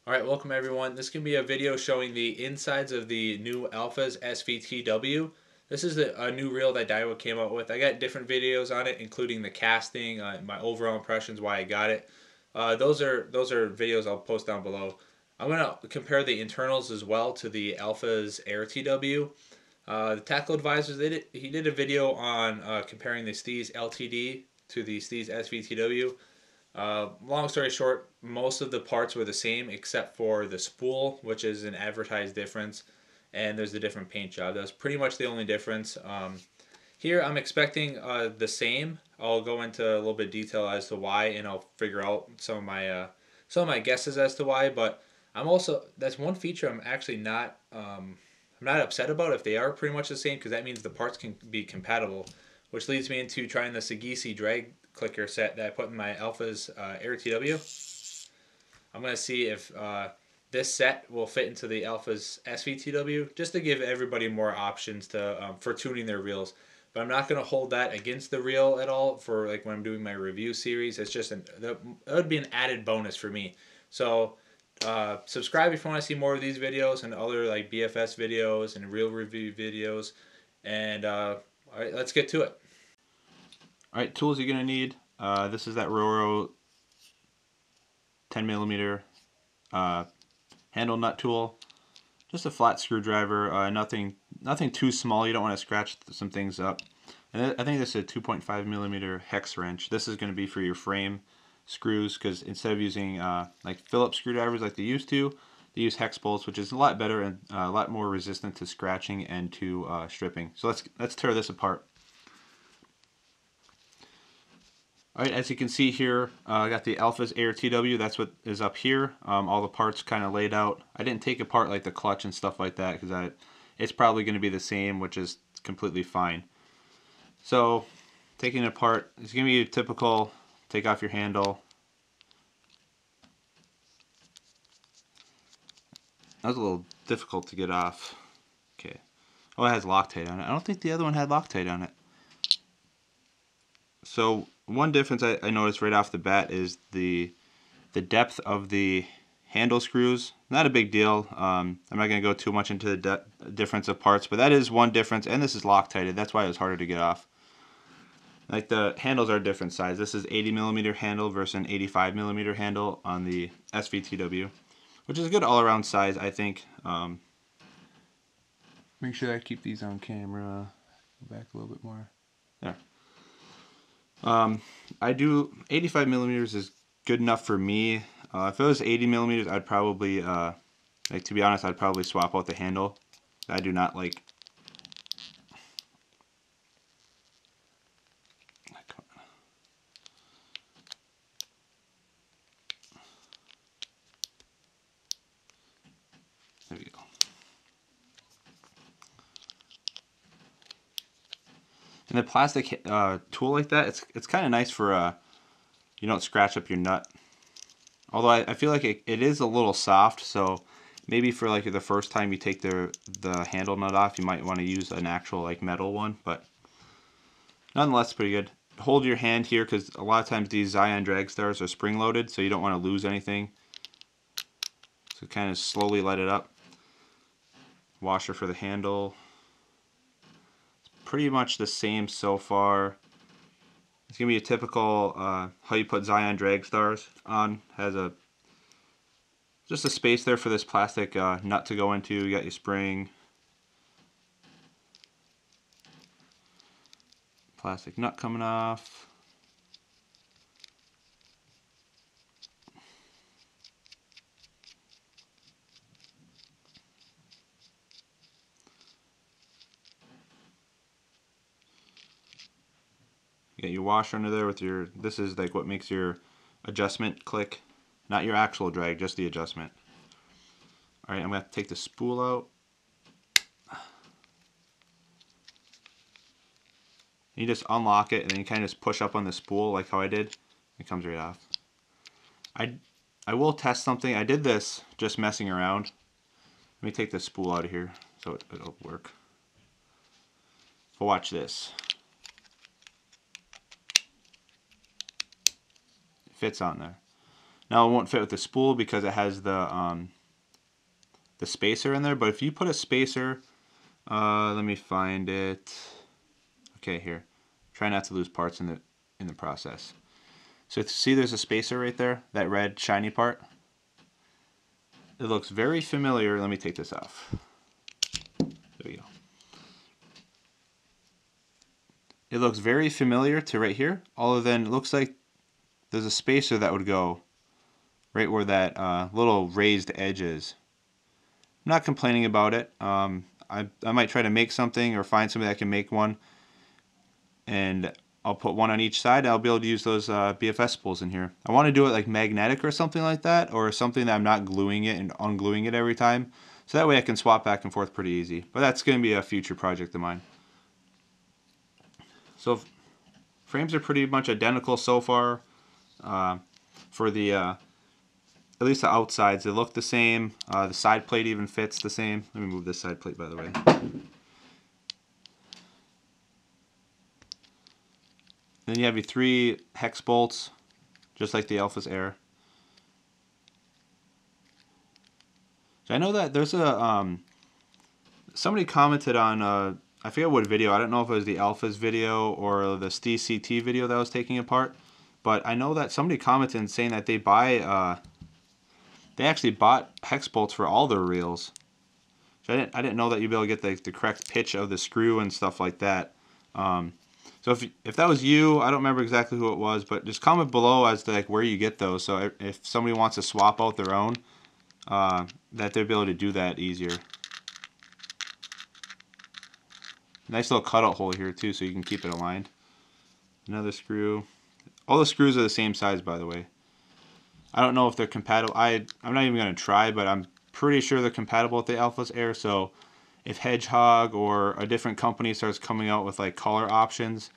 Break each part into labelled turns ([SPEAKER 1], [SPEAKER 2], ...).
[SPEAKER 1] Alright, welcome everyone. This can be a video showing the insides of the new Alphas SV TW. This is a new reel that Daiwa came out with. I got different videos on it, including the casting, my overall impressions, why I got it. Those are videos I'll post down below. I'm gonna compare the internals as well to the Alphas Air TW. The Tackle Advisors, he did a video on comparing the Steez LTD to the Steez SVTW. Long story short, most of the parts were the same except for the spool, which is an advertised difference, and there's a different paint job. That's pretty much the only difference. Here I'm expecting the same. I'll go into a little bit of detail as to why, and I'll figure out some of my guesses as to why. But that's one feature I'm actually not I'm not upset about if they are pretty much the same, because that means the parts can be compatible, which leads me into trying the Sagisi drag clicker set that I put in my Alphas Air TW. I'm going to see if this set will fit into the Alphas SVTW, just to give everybody more options to for tuning their reels. But I'm not going to hold that against the reel at all for like when I'm doing my review series. It's just that would be an added bonus for me. So subscribe if you want to see more of these videos and other like BFS videos and reel review videos. And all right, let's get to it. Alright, tools you're going to need. This is that Roro 10mm handle nut tool. Just a flat screwdriver, nothing too small. You don't want to scratch some things up. And I think this is a 2.5mm hex wrench. This is going to be for your frame screws, because instead of using like Phillips screwdrivers like they used to, they use hex bolts, which is a lot better and a lot more resistant to scratching and to stripping. So let's tear this apart. Alright, as you can see here, I got the Alphas Air TW. That's what is up here. All the parts kind of laid out. I didn't take apart like the clutch and stuff like that, because it's probably going to be the same, which is completely fine. So, taking it apart, it's going to be a typical take off your handle. That was a little difficult to get off. Okay. Oh, it has Loctite on it. I don't think the other one had Loctite on it. So one difference I noticed right off the bat is the depth of the handle screws. Not a big deal. I'm not going to go too much into the difference of parts, but that is one difference, and this is Loctited. That's why it was harder to get off. Like the handles are different size. This is 80mm handle versus an 85mm handle on the SVTW, which is a good all-around size, I think. Make sure I keep these on camera. Go back a little bit more. There. I do 85mm is good enough for me. If it was 80mm, I'd probably, like, to be honest, I'd probably swap out the handle. I do not like. There we go. And the plastic tool like that, it's kind of nice for you don't scratch up your nut. Although I feel like it is a little soft, so maybe for like the first time you take the handle nut off, you might want to use an actual like metal one. But nonetheless, pretty good. Hold your hand here, because a lot of times these Zion drag stars are spring loaded, so you don't want to lose anything. So kind of slowly let it up. Washer for the handle. Pretty much the same so far. It's going to be a typical how you put Zion drag stars on. Has just a space there for this plastic nut to go into. You got your spring. Plastic nut coming off. You got your washer under there with your, this is like what makes your adjustment click. Not your actual drag, just the adjustment. Alright, I'm going to take the spool out. You just unlock it, and then you kind of just push up on the spool like how I did. It comes right off. I will test something. I did this just messing around. Let me take the spool out of here so it'll work. But watch this. It fits on there.
[SPEAKER 2] Now it won't fit with the spool because it has the spacer in there, but if you put a spacer, let me find it. Okay, here. Try not to lose parts in the process. So see there's a spacer right there, that red shiny part? It looks very familiar. Let me take this off. There we go. It looks very familiar to right here, other than it looks like there's a spacer that would go right where that little raised edge is. I'm not complaining about it. I might try to make something or find somebody that can make one, and I'll put one on each side. I'll be able to use those BFS spools in here. I want to do it like magnetic or something like that, or something that I'm not gluing it and ungluing it every time. So that way I can swap back and forth pretty easy. But that's going to be a future project of mine. So frames are pretty much identical so far. For the at least the outsides, they look the same. The side plate even fits the same. Let me move this side plate, by the way. Then you have your 3 hex bolts, just like the Alphas Air. So I know that there's a somebody commented on I forget what video. I don't know if it was the Alphas video or the CT video that I was taking apart, but I know that somebody commented saying that they actually bought hex bolts for all their reels. So I didn't know that you'd be able to get the correct pitch of the screw and stuff like that. So if that was you, I don't remember exactly who it was, but just comment below as to like where you get those. So if somebody wants to swap out their own, that they'll be able to do that easier. Nice little cutout hole here too, so you can keep it aligned. Another screw. All the screws are the same size, by the way. I don't know if they're compatible. I'm not even going to try, but I'm pretty sure they're compatible with the Alphas Air. So if Hedgehog or a different company starts coming out with like color options,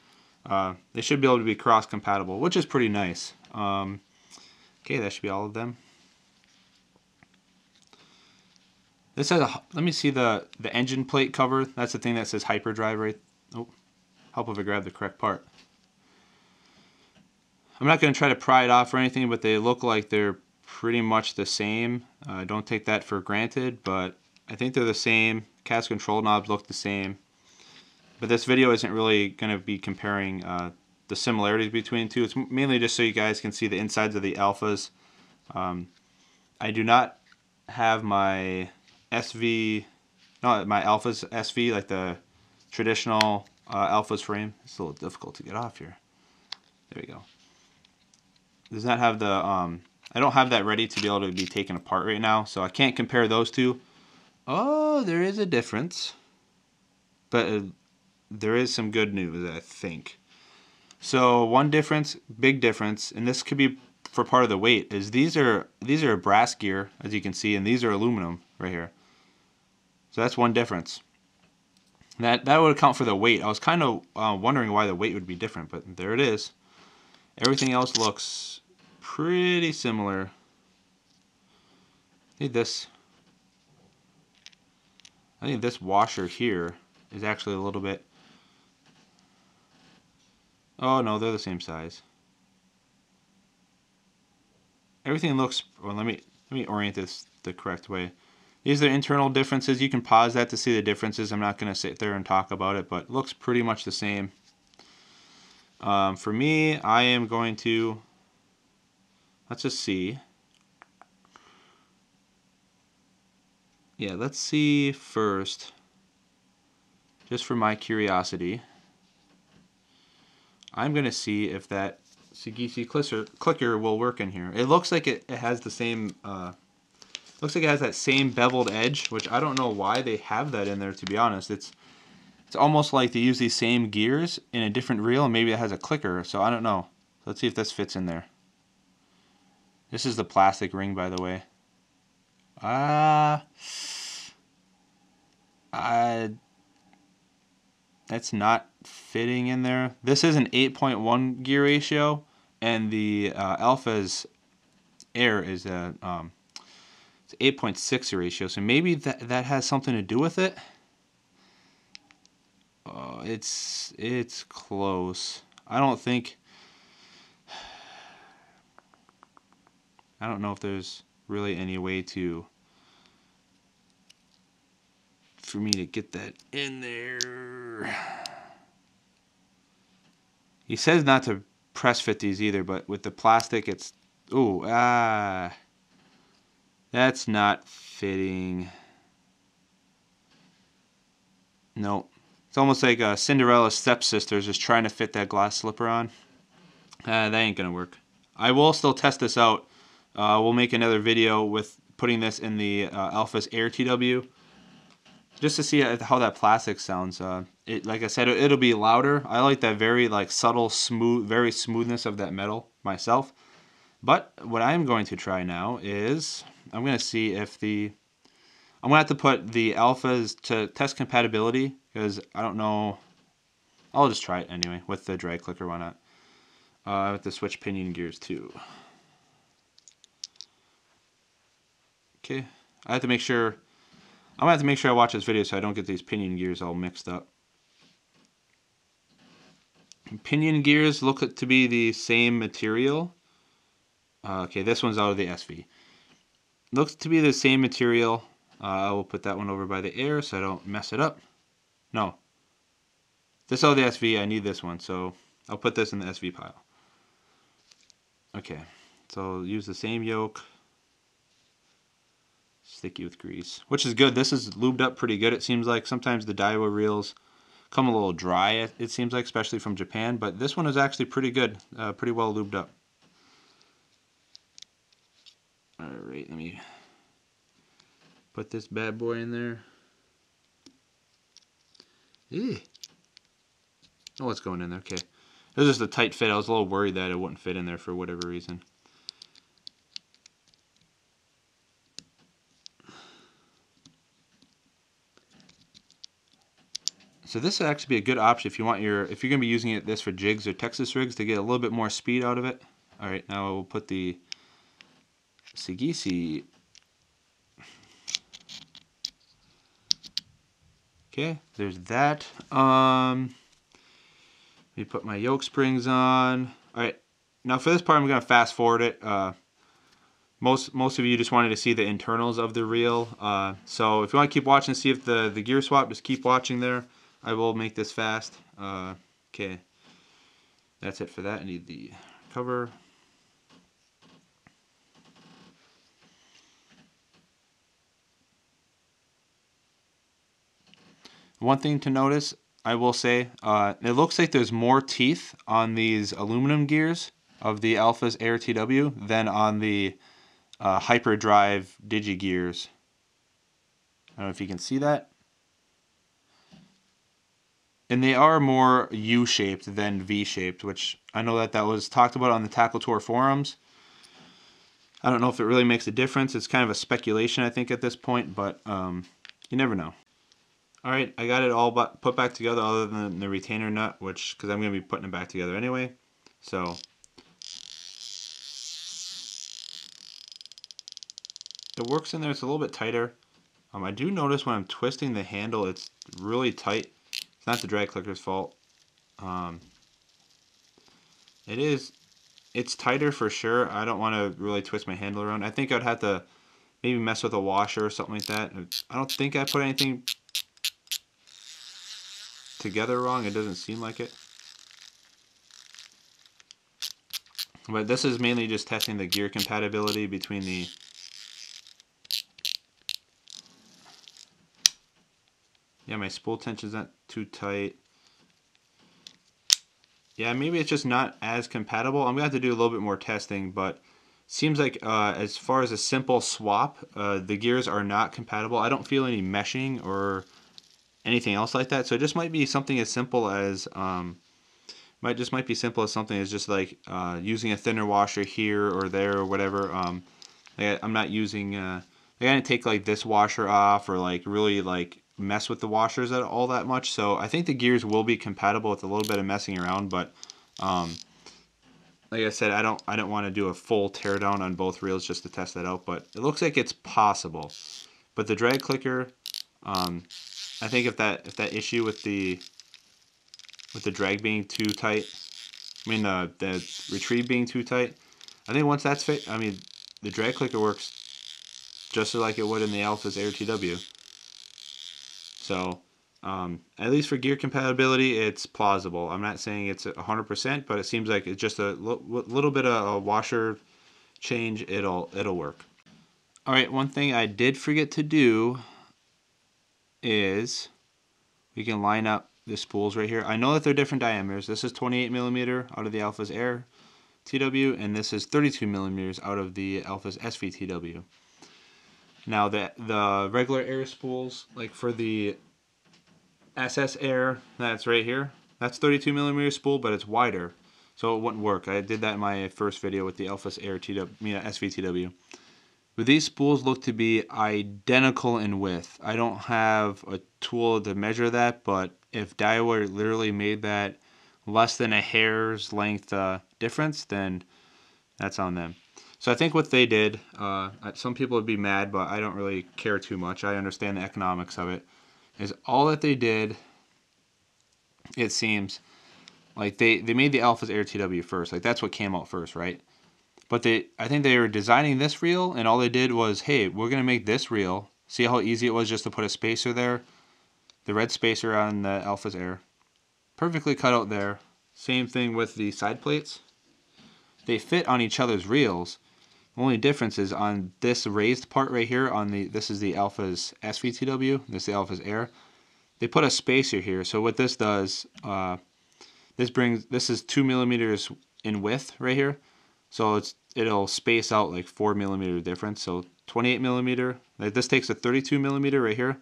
[SPEAKER 2] they should be able to be cross compatible, which is pretty nice. Okay, that should be all of them. This has let me see the engine plate cover. That's the thing that says hyperdrive right. Oh, help if I grab the correct part. I'm not going to try to pry it off or anything, but they look like they're pretty much the same. Don't take that for granted, but I think they're the same. Cast control knobs look the same. But this video isn't really going to be comparing the similarities between the two. It's mainly just so you guys can see the insides of the Alphas. I do not have my my Alphas SV, like the traditional Alphas frame. It's a little difficult to get off here. There we go. Does not have the I don't have that ready to be able to be taken apart right now, so I can't compare those two. Oh, there is a difference, but there is some good news, I think. So one difference, big difference, and this could be for part of the weight, is these are brass gear, as you can see, and these are aluminum right here. So that's one difference. That would account for the weight. I was kind of wondering why the weight would be different, but there it is. Everything else looks pretty similar. I think this washer here is actually a little bit. Oh no, they're the same size. Everything looks. Well, let me orient this the correct way. These are internal differences. You can pause that to see the differences. I'm not going to sit there and talk about it, but it looks pretty much the same. For me, I am going to. Let's just see. Yeah, let's see first. Just for my curiosity, I'm going to see if that Sagisi clicker will work in here. It looks like it has the same. Looks like it has that same beveled edge, which I don't know why they have that in there, to be honest. It's almost like they use these same gears in a different reel, and maybe it has a clicker, so I don't know. Let's see if this fits in there. This is the plastic ring, by the way. That's not fitting in there. This is an 8.1 gear ratio, and the Alphas Air is a 8.6 ratio, so maybe that has something to do with it. Oh, it's close. I don't I don't know if there's really any way for me to get that in there. He says not to press fit these either, but with the plastic it's, ooh, that's not fitting. Nope. It's almost like Cinderella's stepsisters just trying to fit that glass slipper on. That ain't gonna work. I will still test this out. We'll make another video with putting this in the Alphas Air TW just to see how that plastic sounds. Like I said, it'll be louder. I like that very like subtle, very smoothness of that metal myself. But what I'm going to try now is I'm going to see if I'm going to have to put the Alphas to test compatibility because I don't know. I'll just try it anyway with the drag clicker. Why not? I have to switch pinion gears too. Okay, I have to make sure. I'm gonna have to make sure I watch this video so I don't get these pinion gears all mixed up. Pinion gears look to be the same material. Okay, this one's out of the SV. Looks to be the same material. I will put that one over by the air so I don't mess it up. No. This is out of the SV. I need this one, so I'll put this in the SV pile. Okay, so I'll use the same yoke. Sticky with grease, which is good. This is lubed up pretty good. It seems like sometimes the Daiwa reels come a little dry, it seems like, especially from Japan, but this one is actually pretty good, pretty well lubed up. Alright, let me put this bad boy in there. Ew. Oh, it's going in there, okay. It was just a tight fit. I was a little worried that it wouldn't fit in there for whatever reason. So this would actually be a good option if you want if you're gonna be using this for jigs or Texas rigs to get a little bit more speed out of it. All right, now we'll put the Sagisi. Okay, there's that. Let me put my yoke springs on. All right, now for this part, I'm gonna fast forward it. Most of you just wanted to see the internals of the reel. So if you want to keep watching, see if the gear swap, just keep watching there. I will make this fast. Okay, that's it for that. I need the cover. One thing to notice, I will say, it looks like there's more teeth on these aluminum gears of the Alphas Air TW than on the Hyperdrive Digi gears. I don't know if you can see that. And they are more U-shaped than V-shaped, which I know that was talked about on the Tackle Tour forums. I don't know if it really makes a difference. It's kind of a speculation, I think, at this point, but you never know. Alright, I got it all put back together other than the retainer nut, because I'm going to be putting it back together anyway. So it works in there. It's a little bit tighter. I do notice when I'm twisting the handle, it's really tight. It's not the drag clicker's fault. It's tighter for sure. I don't want to really twist my handle around. I think I'd have to maybe mess with a washer or something like that. I don't think I put anything together wrong. It doesn't seem like it. But this is mainly just testing the gear compatibility between the my spool tension's not too tight. Yeah, maybe it's just not as compatible. I'm gonna have to do a little bit more testing, but seems like as far as a simple swap, the gears are not compatible. I don't feel any meshing or anything else like that. So it just might be something as simple as might be simple as something as just like using a thinner washer here or there or whatever. I'm not using. I didn't take like this washer off or like really like mess with the washers at all that much. So I think the gears will be compatible with a little bit of messing around, but like I said, I don't want to do a full teardown on both reels just to test that out, but it looks like it's possible. But the drag clicker, I think if that issue with the drag being too tight, I mean the retrieve being too tight, I think once that's fixed, I mean the drag clicker works just like it would in the Alphas Air TW. So at least for gear compatibility, it's plausible. I'm not saying it's 100%, but it seems like it's just a little bit of a washer change. It'll work. All right, one thing I did forget to do is we can line up the spools right here. I know that they're different diameters. This is 28 millimeter out of the Alphas Air TW, and this is 32 millimeters out of the Alphas SV TW. Now the regular air spools, like for the SS Air, that's right here. That's 32 millimeter spool, but it's wider, so it wouldn't work. I did that in my first video with the Alphas Air TW, SV TW. But these spools look to be identical in width. I don't have a tool to measure that, but if Daiwa literally made that less than a hair's length difference, then that's on them. So I think what they did, some people would be mad, but I don't really care too much. I understand the economics of it. Is all that they did, it seems, like they made the Alphas Air TW first. Like that's what came out first, right? But I think they were designing this reel, and all they did was, hey, we're going to make this reel. See how easy it was just to put a spacer there? The red spacer on the Alphas Air. Perfectly cut out there. Same thing with the side plates. They fit on each other's reels. The only difference is on this raised part right here, this is the Alphas SVTW, this is the Alphas Air. They put a spacer here, so what this does, this is 2 millimeters in width right here. So it'll space out like 4 millimeter difference. So 28 millimeter. Like this takes a 32 millimeter right here,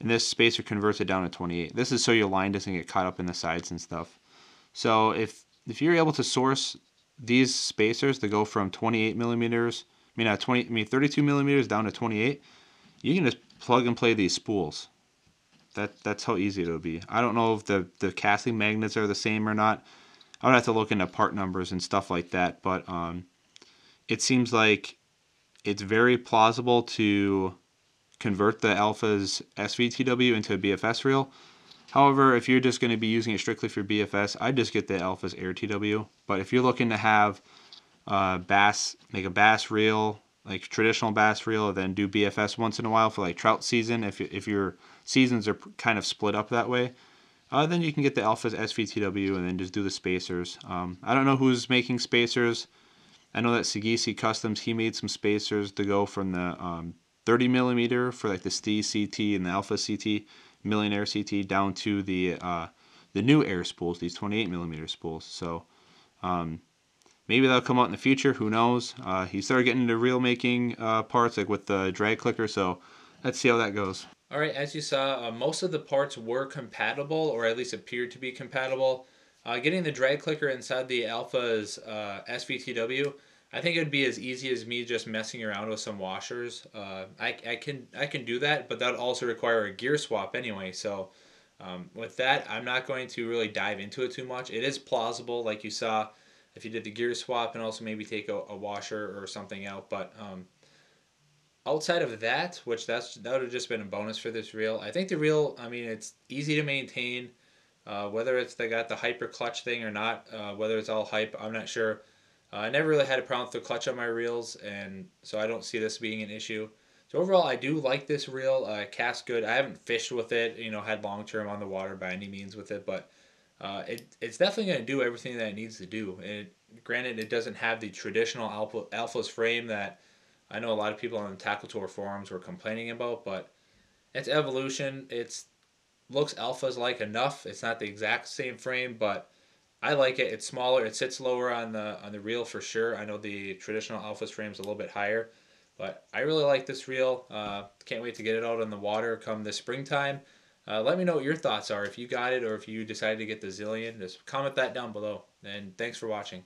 [SPEAKER 2] and this spacer converts it down to 28. This is so your line doesn't get caught up in the sides and stuff. So if you're able to source these spacers to go from 28 millimeters, 32 millimeters down to 28, you can just plug and play these spools. That's how easy it'll be. I don't know if the casting magnets are the same or not. I would have to look into part numbers and stuff like that, but it seems like it's very plausible to convert the Alphas SVTW into a BFS reel. However, if you're just going to be using it strictly for BFS, I'd just get the Alphas Air TW. But if you're looking to have make a bass reel, like traditional bass reel, then do BFS once in a while for like trout season, if your seasons are kind of split up that way, then you can get the Alphas SVTW and then just do the spacers. I don't know who's making spacers. I know that Sagisi Customs, he made some spacers to go from the 30 millimeter for like the Stee CT and the Alpha CT, Millionaire CT, down to the new air spools, these 28 millimeter spools. So maybe that'll come out in the future. Who knows? He started getting into reel making parts, like with the drag clicker. So let's see how that goes.
[SPEAKER 1] All right, as you saw, most of the parts were compatible, or at least appeared to be compatible. Getting the drag clicker inside the Alpha's SVTW, I think it would be as easy as me just messing around with some washers. I can do that, but that would also require a gear swap anyway. So with that, I'm not going to really dive into it too much. It is plausible, like you saw, if you did the gear swap and also maybe take a washer or something out, but outside of that, which that would have just been a bonus for this reel. I think the reel, it's easy to maintain, whether they got the hyper clutch thing or not, whether it's all hype, I'm not sure. I never really had a problem with the clutch on my reels, and so I don't see this being an issue. So overall, I do like this reel. Casts good. I haven't fished with it, had long term on the water by any means with it, but it's definitely going to do everything that it needs to do. Granted, it doesn't have the traditional Alphas frame that I know a lot of people on the Tackle Tour forums were complaining about, but it's evolution. It looks Alphas-like enough. It's not the exact same frame, but I like it. It's smaller. It sits lower on the reel for sure. I know the traditional Alphas frame is a little bit higher, but I really like this reel. Can't wait to get it out on the water come this springtime. Let me know what your thoughts are. If you got it or if you decided to get the Zillion, just comment that down below. And thanks for watching.